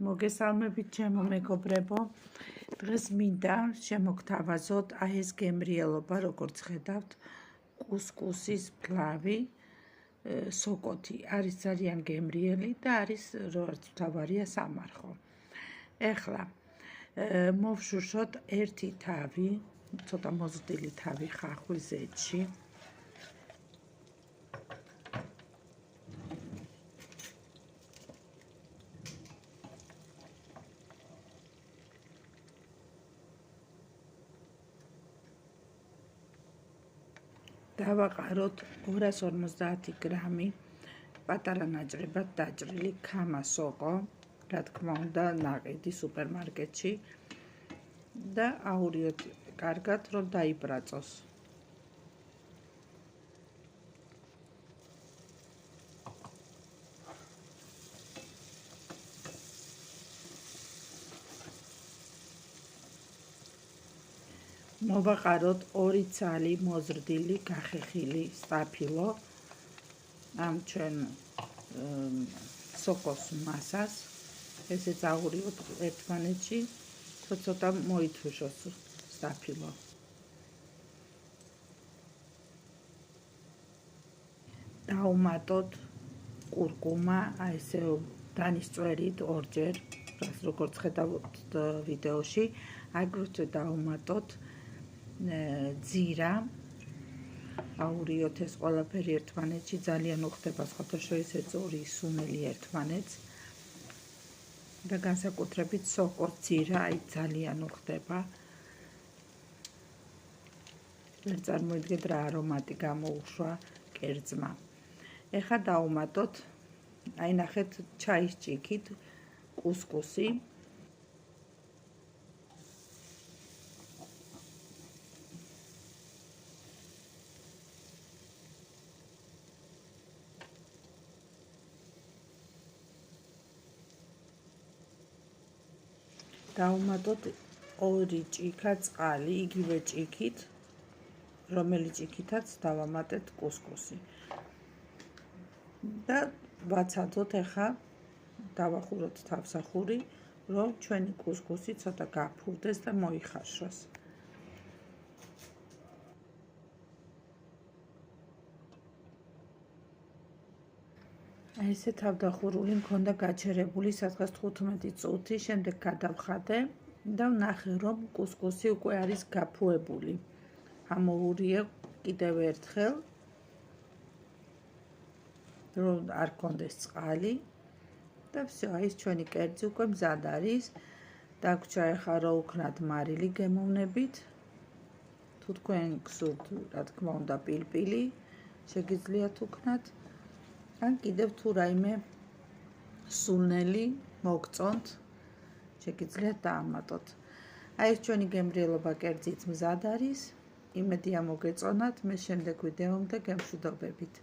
მოგესალმებით ჩემო მეგობრებო. დღეს მინდა შემოგთავაზოთ აი ეს გემრიელობა, როგორც ხედავთ, კუსკუსის ფლავი, სოკოთი. არის ძალიან გემრიელი და არის როგორც მთავარია სამარხო. ეხლა მოვშუშოთ ერთი თავი, ცოტა მოზრდილი თავი ხახვის ეთში. დავაყაროთ 250 გრამი პატარა ნაჭრებად დაჭრილი ქამა სოკო, რა თქმა უნდა, ნაყიდი სუპერმარკეტში და აურიოთ კარგად, რომ დაიბრაწოს. მოვაყაროთ 2 ცალი მოზრდილი გახეხილი სტაფილო ამ ჩვენ სოკოს მასას. ესეც აურიოთ ერთმანეთში, ცოტა მოითუშოს სტაფილო. დავუმატოთ კურკუმა, აი ესე დანისწვერით ორჯერ, როგორც ხედავთ ვიდეოში. აგრეთვე დავუმატოთ ძირა, აურიოთ ეს ყველაფერი ერთმანეთში, ძალიან უხდება სხვათაშორის ორი სუნელი ერთმანეთს და განსაკუთრებით სოკოს ძირა, აი ძალიან უხდება. ვერ წარმოიდგეთ რა არომატი გამოუშვა კერძმა. ეხლა დავუმატოთ, აი ნახეთ, ჩაის ჭიქით კუსკუსი. დავუმატოთ 2 ჭიქა წყალი, იგივე ჭიქით, რომელიც ჭიქითაც დავამატეთ კუსკუსი. და ვაცადოთ, ეხლა დავახუროთ თავსახური, რომ ჩვენი კუსკუსი ცოტა გაფურდეს და მოიხარშოს. ესე თავდახურული მქონდა გაჩერებული სადღაც 15 წუთი, შემდეგ გადავხადე და ვნახე, რომ კუსკუსი უკვე არის გაფუებული. ამოურიე კიდევ ერთხელ, რომ არ გქონდეს წყალი და всё, აი ეს ჩვენი კერძი უკვე მზად არის. დაგვრჩა ეხლა რო უქნათ მარილი გემოვნებით. თუ თქვენ გსურთ, რა თქმა უნდა, პილპილი შეგიძლიათ უქნათ. ან კიდევ თუ რაიმე სუნელი მოგწონთ, შეგიძლიათ დაამატოთ. აი ეს ჩვენი გემრიელობა კერძიც მზად არის. იმედია მოგეწონათ. მე შემდეგ ვიდეომდე გემშვიდობებით.